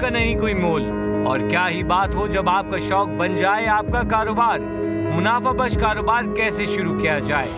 का नहीं कोई मोल, और क्या ही बात हो जब आपका शौक बन जाए आपका कारोबार। मुनाफाबख्श कारोबार कैसे शुरू किया जाए।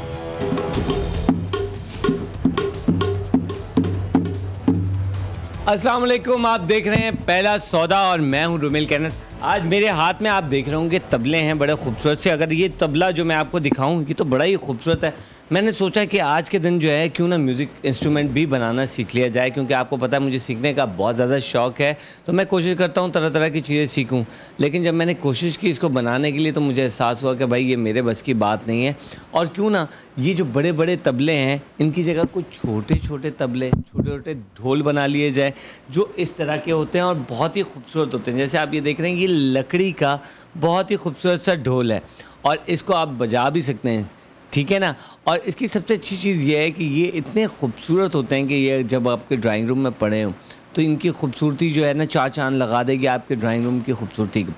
अस्सलाम वालेकुम, आप देख रहे हैं पहला सौदा और मैं हूं रुमिल कैनन। आज मेरे हाथ में आप देख रहे होंगे तबले हैं बड़े खूबसूरत से। अगर ये तबला जो मैं आपको दिखाऊं ये तो बड़ा ही खूबसूरत है। मैंने सोचा कि आज के दिन जो है क्यों ना म्यूज़िक इंस्ट्रूमेंट भी बनाना सीख लिया जाए, क्योंकि आपको पता है मुझे सीखने का बहुत ज़्यादा शौक़ है। तो मैं कोशिश करता हूँ तरह तरह की चीज़ें सीखूँ, लेकिन जब मैंने कोशिश की इसको बनाने के लिए तो मुझे एहसास हुआ कि भाई ये मेरे बस की बात नहीं है। और क्यों ना ये जो बड़े बड़े तबले हैं इनकी जगह कुछ छोटे छोटे तबले, छोटे छोटे ढोल बना लिए जाए जो इस तरह के होते हैं और बहुत ही खूबसूरत होते हैं। जैसे आप ये देख रहे हैं ये लकड़ी का बहुत ही खूबसूरत सा ढोल है और इसको आप बजा भी सकते हैं, ठीक है ना। और इसकी सबसे अच्छी चीज़ ये है कि ये इतने खूबसूरत होते हैं कि ये जब आपके ड्राइंग रूम में पड़े हों तो इनकी खूबसूरती जो है ना चार चांद लगा देगी आपके ड्राइंग रूम की खूबसूरती को।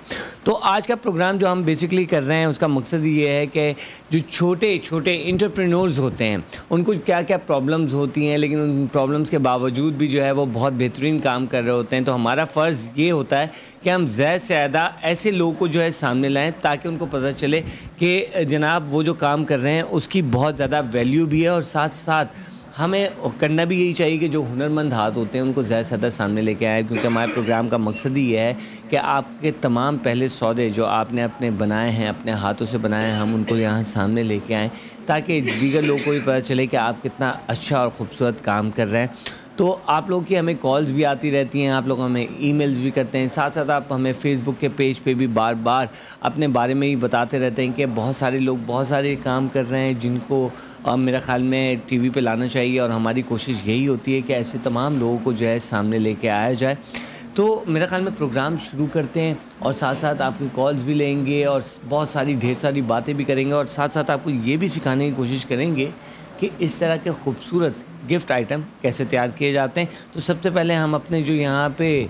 तो आज का प्रोग्राम जो हम बेसिकली कर रहे हैं उसका मकसद ये है कि जो छोटे छोटे एंटरप्रेन्योर्स होते हैं उनको क्या क्या प्रॉब्लम्स होती हैं, लेकिन उन प्रॉब्लम्स के बावजूद भी जो है वो बहुत बेहतरीन काम कर रहे होते हैं। तो हमारा फ़र्ज़ ये होता है कि हम ज़्यादा से ज़्यादा ऐसे लोगों को जो है सामने लाएँ ताकि उनको पता चले कि जनाब वो जो काम कर रहे हैं उसकी बहुत ज़्यादा वैल्यू भी है। और साथ साथ हमें करना भी यही चाहिए कि जो हुनरमंद हाथ होते हैं उनको ज़्यादा से ज़्यादा सामने लेके आए, क्योंकि हमारे प्रोग्राम का मकसद ही ये है कि आपके तमाम पहले सौदे जो आपने अपने बनाए हैं, अपने हाथों से बनाए हैं, हम उनको यहाँ सामने लेके आएँ ताकि दीगर लोगों को भी पता चले कि आप कितना अच्छा और ख़ूबसूरत काम कर रहे हैं। तो आप लोगों की हमें कॉल्स भी आती रहती हैं, आप लोग हमें ईमेल्स भी करते हैं, साथ साथ आप हमें फ़ेसबुक के पेज पे भी बार बार अपने बारे में ही बताते रहते हैं कि बहुत सारे लोग बहुत सारे काम कर रहे हैं जिनको मेरा ख़्याल में टीवी पे लाना चाहिए। और हमारी कोशिश यही होती है कि ऐसे तमाम लोगों को जो है सामने लेके आया जाए। तो मेरा ख़्याल में प्रोग्राम शुरू करते हैं और साथ साथ आपकी कॉल्स भी लेंगे और बहुत सारी ढेर सारी बातें भी करेंगे और साथ साथ आपको ये भी सिखाने की कोशिश करेंगे कि इस तरह के खूबसूरत गिफ्ट आइटम कैसे तैयार किए जाते हैं। तो सबसे पहले हम अपने जो यहाँ पे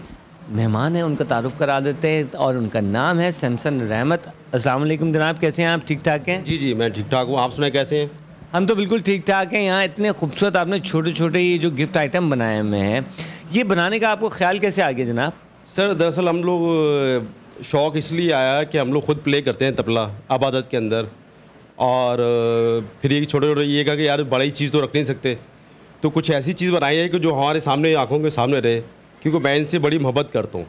मेहमान हैं उनका तारुफ़ करा देते हैं और उनका नाम है सैमसन रहमत। अस्सलाम वालेकुम जनाब, कैसे हैं आप? ठीक ठाक हैं? जी मैं ठीक ठाक हूँ, आप सुनाए कैसे हैं? हम तो बिल्कुल ठीक ठाक हैं। यहाँ इतने खूबसूरत आपने छोटे छोटे ये जो गिफ्ट आइटम बनाए हुए हैं, ये बनाने का आपको ख्याल कैसे आ गया जनाब? सर दरअसल हम लोग शौक़ इसलिए आया कि हम लोग खुद प्ले करते हैं तबला आबादत के अंदर, और फिर ये छोटे छोटे ये कहा कि यार बड़ी चीज़ तो रख नहीं सकते, तो कुछ ऐसी चीज़ बनाई है कि जो हमारे सामने आँखों के सामने रहे, क्योंकि मैं इनसे बड़ी मोहब्बत करता हूँ।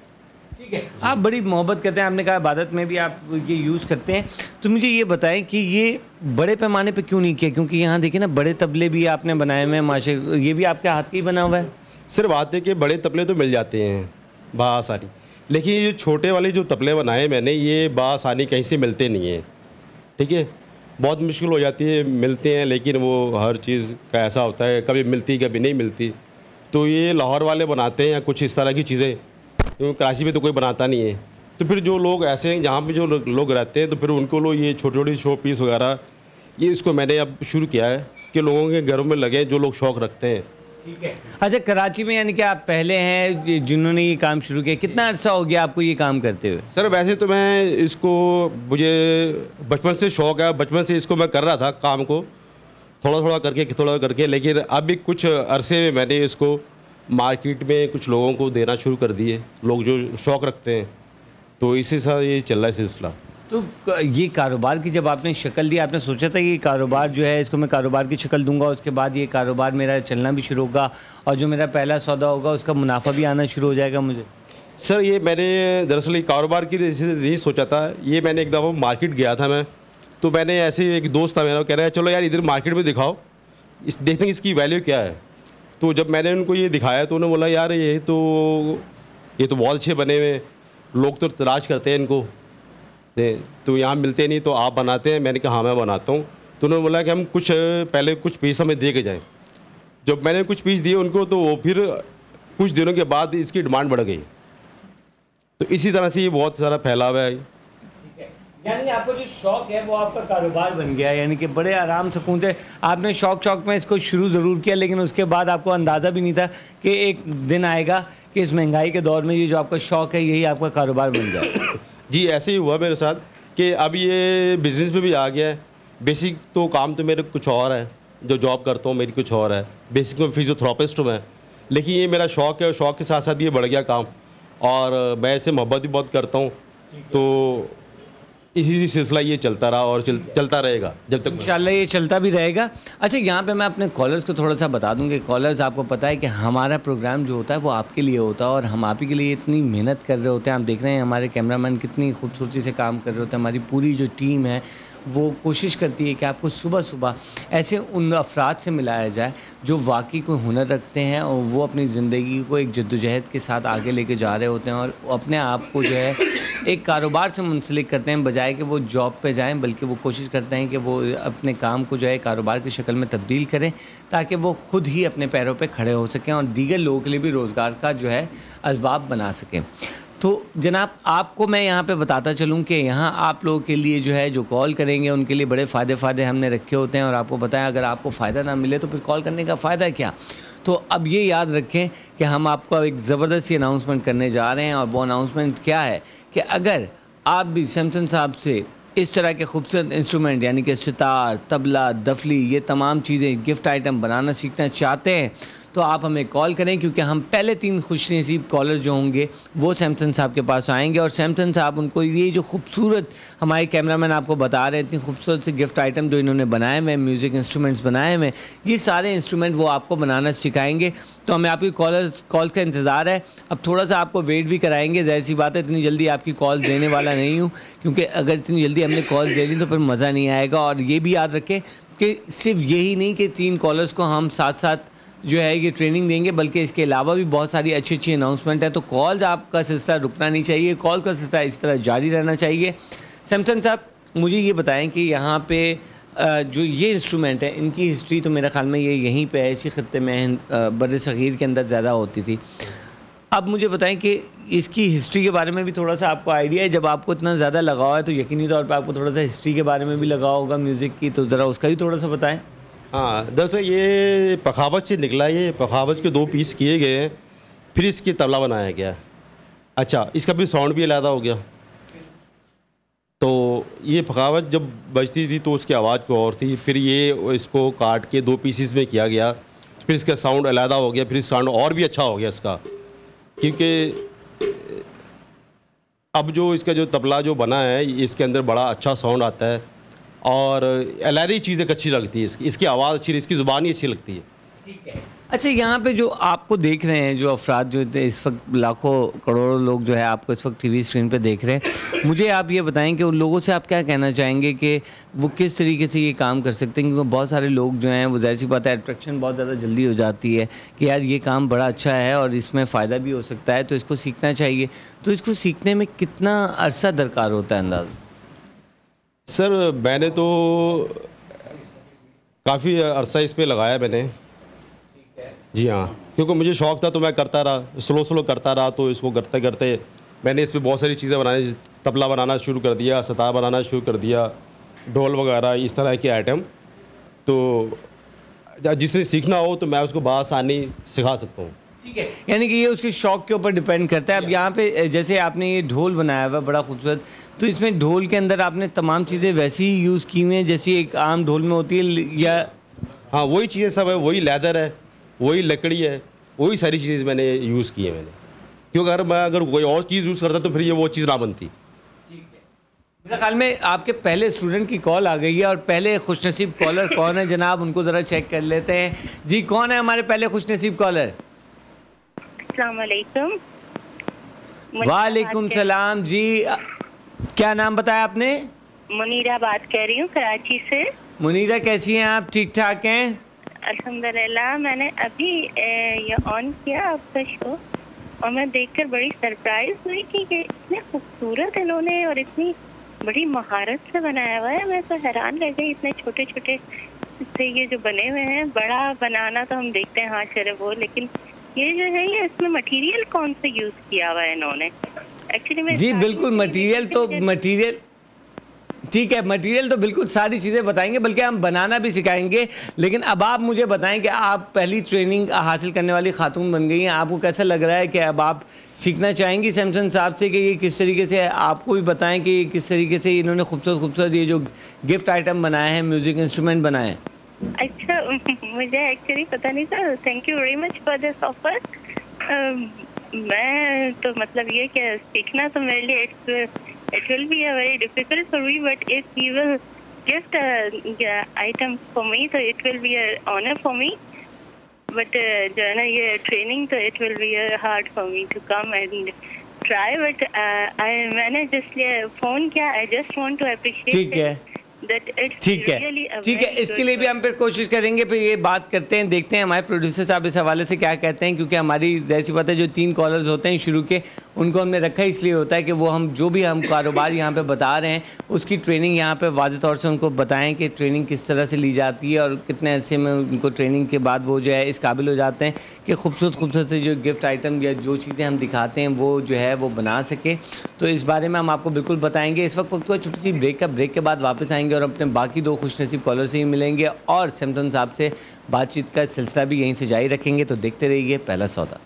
ठीक है, आप बड़ी मोहब्बत करते हैं, आपने कहा इबादत में भी आप ये यूज़ करते हैं। तो मुझे ये बताएं कि ये बड़े पैमाने पे क्यों नहीं किया, क्योंकि यहाँ देखिए ना बड़े तबले भी आपने बनाए हुए हैं माशा, ये भी आपके हाथ का ही बना हुआ है। सिर्फ बात है कि बड़े तबले तो मिल जाते हैं बआसानी, लेकिन ये छोटे वाले जो तबले बनाए मैंने ये बआसानी कहीं से मिलते नहीं हैं, ठीक है। बहुत मुश्किल हो जाती है, मिलते हैं लेकिन वो हर चीज़ का ऐसा होता है, कभी मिलती कभी नहीं मिलती। तो ये लाहौर वाले बनाते हैं या कुछ इस तरह की चीज़ें, क्योंकि कराची में तो कोई बनाता नहीं है। तो फिर जो लोग ऐसे हैं जहाँ पे जो लोग रहते हैं तो फिर उनको लोग ये छोटी छोटी शो पीस वगैरह ये इसको मैंने अब शुरू किया है कि लोगों के घरों में लगे जो लोग शौक़ रखते हैं। ठीक है, अच्छा कराची में यानी कि आप पहले हैं जिन्होंने ये काम शुरू किया, कितना अर्सा हो गया आपको ये काम करते हुए? सर वैसे तो मैं इसको मुझे बचपन से शौक़ है, बचपन से इसको मैं कर रहा था काम को थोड़ा थोड़ा करके, लेकिन अभी कुछ अरसे में मैंने इसको मार्केट में कुछ लोगों को देना शुरू कर दिए, लोग जो शौक़ रखते हैं, तो इसी साथ ये चल रहा है सिलसिला। तो ये कारोबार की जब आपने शक्ल दी, आपने सोचा था ये कारोबार जो है इसको मैं कारोबार की शक्ल दूंगा, उसके बाद ये कारोबार मेरा चलना भी शुरू होगा और जो मेरा पहला सौदा होगा उसका मुनाफा भी आना शुरू हो जाएगा मुझे? सर ये मैंने दरअसल कारोबार की नहीं सोचा था, ये मैंने एक दफ़ा मार्केट गया था मैं, तो मैंने ऐसे एक दोस्त था मेरा, कह रहा है चलो यार इधर मार्केट में दिखाओ, इस देखते हैं इसकी वैल्यू क्या है। तो जब मैंने उनको ये दिखाया तो उन्होंने बोला यार ये तो बहुत अच्छे बने हुए, लोग तो तलाश करते हैं इनको, तो यहाँ मिलते नहीं, तो आप बनाते हैं? मैंने कहा हाँ मैं बनाता हूँ। तो उन्होंने बोला कि हम पहले कुछ पीस हमें दे के जाएँ। जब मैंने कुछ पीस दिए उनको तो वो फिर कुछ दिनों के बाद इसकी डिमांड बढ़ गई, तो इसी तरह से ये बहुत सारा फैला हुआ है। यानी आपको जो शौक़ है वो आपका कारोबार बन गया, यानी कि बड़े आराम सुकून से आपने शौक़ में इसको शुरू ज़रूर किया, लेकिन उसके बाद आपको अंदाज़ा भी नहीं था कि एक दिन आएगा कि इस महंगाई के दौर में ये जो आपका शौक़ है यही आपका कारोबार बन जाए। जी ऐसे ही हुआ मेरे साथ कि अब ये बिज़नेस में भी आ गया है। बेसिक तो काम तो मेरे कुछ और है, जो जॉब करता हूँ मेरी कुछ और है, बेसिक में फिजियोथेरापिस्ट हूँ मैं, लेकिन ये मेरा शौक़ है और शौक़ के साथ साथ ये बढ़ गया काम। और मैं इससे मोहब्बत भी बहुत करता हूँ। तो इसी सिलसिला ये चलता रहा और चलता रहेगा जब तक इंशाल्लाह ये चलता भी रहेगा। अच्छा, यहाँ पे मैं अपने कॉलर्स को थोड़ा सा बता दूँ कि कॉलर्स, आपको पता है कि हमारा प्रोग्राम जो होता है वो आपके लिए होता है और हम आप ही के लिए इतनी मेहनत कर रहे होते हैं। आप देख रहे हैं हमारे कैमरामैन कितनी खूबसूरती से काम कर रहे होते हैं। हमारी पूरी जो टीम है वो कोशिश करती है कि आपको सुबह सुबह ऐसे उन अफराद से मिलाया जाए जो वाकई कोई हुनर रखते हैं और वो अपनी ज़िंदगी को एक जद्दोजहद के साथ आगे लेके जा रहे होते हैं और अपने आप को जो है एक कारोबार से मुंसलिक करते हैं, बजाय कि वो जॉब पे जाएं, बल्कि वो कोशिश करते हैं कि वो अपने काम को जो है कारोबार की शक्ल में तब्दील करें ताकि वो ख़ुद ही अपने पैरों पे खड़े हो सकें और दीगर लोगों के लिए भी रोज़गार का जो है असबाब बना सकें। तो जनाब, आपको मैं यहाँ पे बताता चलूँ कि यहाँ आप लोगों के लिए जो है जो कॉल करेंगे उनके लिए बड़े फ़ायदे हमने रखे होते हैं और आपको पता है अगर आपको फ़ायदा ना मिले तो फिर कॉल करने का फ़ायदा क्या। तो अब ये याद रखें कि हम आपको एक ज़बरदस्त सी अनाउंसमेंट करने जा रहे हैं और वो अनाउंसमेंट क्या है कि अगर आप भी सैमसन साहब से इस तरह के खूबसूरत इंस्ट्रूमेंट यानी कि सितार, तबला, दफली, ये तमाम चीज़ें गिफ्ट आइटम बनाना सीखना चाहते हैं तो आप हमें कॉल करें, क्योंकि हम पहले 3 खुशनसीब कॉलर जो होंगे वो सैमसन साहब के पास आएंगे और सैमसन साहब उनको ये जो खूबसूरत हमारे कैमरामैन आपको बता रहे हैं इतनी खूबसूरत से गिफ्ट आइटम जो इन्होंने बनाए हुए, म्यूज़िक इंस्ट्रूमेंट्स बनाए हुए, ये सारे इंस्ट्रूमेंट वो आपको बनाना सिखाएंगे। तो हमें आपकी कॉल का इंतज़ार है। अब थोड़ा सा आपको वेट भी कराएंगे, ज़ाहिर सी बात है इतनी जल्दी आपकी कॉल देने वाला नहीं हूँ, क्योंकि अगर इतनी जल्दी हमने कॉल दे दी तो फिर मज़ा नहीं आएगा। और ये भी याद रखें कि सिर्फ यही नहीं कि 3 कॉलर्स को हम साथ साथ जो है ये ट्रेनिंग देंगे, बल्कि इसके अलावा भी बहुत सारी अच्छी अच्छी अनाउंसमेंट है। तो कॉल्स आपका सिलसिला रुकना नहीं चाहिए, कॉल का सिलसिला इस तरह जारी रहना चाहिए। सैमसन साहब, मुझे ये बताएं कि यहाँ पे जो ये इंस्ट्रूमेंट है इनकी हिस्ट्री तो मेरे ख़्याल में ये यहीं पे है, इसी ख़त्ते में बर सग़ीर के अंदर ज़्यादा होती थी। अब मुझे बताएं कि इसकी हिस्ट्री के बारे में भी थोड़ा सा आपको आइडिया है। जब आपको इतना ज़्यादा लगाव है तो यकीनी तौर पर आपको थोड़ा सा हिस्ट्री के बारे में भी लगाव होगा म्यूज़िक की, तो ज़रा उसका भी थोड़ा सा बताएँ। हाँ, दरअसल ये पखावज से निकला, ये पखावज के 2 पीस किए गए हैं, फिर इसकी तबला बनाया गया। अच्छा, इसका भी साउंड भी अलग हो गया। तो ये पखावज जब बजती थी तो उसकी आवाज़ को और थी, फिर ये इसको काट के 2 पीसीस में किया गया, फिर इसका साउंड अलग हो गया, फिर साउंड और भी अच्छा हो गया इसका, क्योंकि अब जो इसका जो तबला जो बना है इसके अंदर बड़ा अच्छा साउंड आता है और अलग ही चीज़ें अच्छी लगती है, इसकी आवाज़ अच्छी, इसकी ज़ुबान ही अच्छी लगती है। ठीक है। अच्छा, यहाँ पे जो आपको देख रहे हैं जो अफराद जो इस वक्त लाखों करोड़ों लोग जो है आपको इस वक्त टीवी स्क्रीन पे देख रहे हैं, मुझे आप ये बताएं कि उन लोगों से आप क्या कहना चाहेंगे कि वो किस तरीके से ये काम कर सकते हैं, क्योंकि बहुत सारे लोग जो हैं वो ज़ाहिर सी बात है अट्रैक्शन बहुत ज़्यादा जल्दी हो जाती है कि यार ये काम बड़ा अच्छा है और इसमें फ़ायदा भी हो सकता है तो इसको सीखना चाहिए। तो इसको सीखने में कितना अरसा दरकार होता है अंदाज़ा? सर, मैंने तो काफ़ी अरसा इस पे लगाया मैंने। जी हाँ, क्योंकि मुझे शौक़ था तो मैं करता रहा, स्लो करता रहा, तो इसको करते करते मैंने इस पे बहुत सारी चीज़ें बनानी, तबला बनाना शुरू कर दिया, सितार बनाना शुरू कर दिया, ढोल वगैरह इस तरह के आइटम। तो जिसे सीखना हो तो मैं उसको बआसानी सिखा सकता हूँ। ठीक है, यानी कि ये उसके शौक़ के ऊपर डिपेंड करता है। अब यहाँ पे जैसे आपने ये ढोल बनाया हुआ बड़ा खूबसूरत, तो इसमें ढोल के अंदर आपने तमाम चीज़ें वैसी ही यूज़ की हुई हैं जैसी एक आम ढोल में होती है या? हाँ, वही चीज़ें सब है, वही लेदर है, वही लकड़ी है, वही सारी चीज़ें मैंने यूज़ की है मैंने, क्योंकि अगर कोई और चीज़ यूज़ करता तो फिर ये वो चीज़ ना बनती। ठीक है, मेरे ख्याल में आपके पहले स्टूडेंट की कॉल आ गई है और पहले खुशनसीब कॉलर कौन है जनाब, उनको ज़रा चेक कर लेते हैं। जी, कौन है हमारे पहले खुशनसीब कॉलर? अस्सलाम वालेकुम। वालेकुम सलाम जी, क्या नाम बताया आपने? मुनीरा बात कर रही हूँ कराची से। मुनीरा, कैसी हैं आप? ठीक ठाक हैं? अल्हम्दुलिल्लाह। मैंने अभी ये ऑन किया आपका शो और मैं देखकर बड़ी सरप्राइज हुई कि ये इतने खूबसूरत इन्होंने और इतनी बड़ी महारत से बनाया हुआ है। मैं तो हैरान रह गई, इतने छोटे छोटे से ये जो बने हुए हैं। बड़ा बनाना तो हम देखते हैं, हाँ चलो वो, लेकिन ये जो है ये इसमें मटेरियल कौन सा यूज किया हुआ है इन्होंने? एक्चुअली में जी बिल्कुल, मटेरियल ठीक है, मटेरियल तो बिल्कुल सारी चीज़ें बताएंगे, बल्कि हम बनाना भी सिखाएंगे। लेकिन अब आप मुझे बताएं कि आप पहली ट्रेनिंग हासिल करने वाली खातून बन गई हैं, आपको कैसा लग रहा है कि अब आप सीखना चाहेंगी सैमसन साहब से कि ये किस तरीके से, आपको भी बताएं कि किस तरीके से इन्होंने खूबसूरत ये जो गिफ्ट आइटम बनाए हैं, म्यूज़िक इंस्ट्रूमेंट बनाए हैं? अच्छा, मुझे एक्चुअली पता नहीं था। Thank you very much for this offer. मैं तो मतलब ये कि सीखना तो मेरे लिए it will be a very difficult for me, but if you will gift a item for me, तो it will be a honor for me. But जो है ना ये ट्रेनिंग तो it will be hard for me to come and try. But मैंने इसलिए phone किया. I just want to appreciate ठीक है, that it's ठीक है, really a ठीक है। very इसके good लिए भी हम फिर कोशिश करेंगे, फिर ये बात करते हैं, देखते हैं हमारे प्रोड्यूसर साहब इस हवाले से क्या कहते हैं, क्योंकि हमारी ज़ाहिर सी बात है जो 3 कॉलर्स होते हैं शुरू के, उनको हमने रखा इसलिए होता है कि वो हम जो भी हम कारोबार यहाँ पे बता रहे हैं उसकी ट्रेनिंग यहाँ पे वाज़ेह तौर से उनको बताएं कि ट्रेनिंग किस तरह से ली जाती है और कितने अरसे में उनको ट्रेनिंग के बाद वो जो है इस काबिल हो जाते हैं कि खूबसूरत से जो गिफ्ट आइटम या जो चीज़ें हम दिखाते हैं वो जो है वो बना सके। तो इस बारे में हम आपको बिल्कुल बताएंगे। इस वक्त तो छोटी सी ब्रेक के बाद वापस आएंगे और अपने बाकी 2 खुशनसीब कॉलर से ही मिलेंगे और सैमसन साहब से बातचीत का सिलसिला भी यहीं से जारी रखेंगे। तो देखते रहिए पहला सौदा।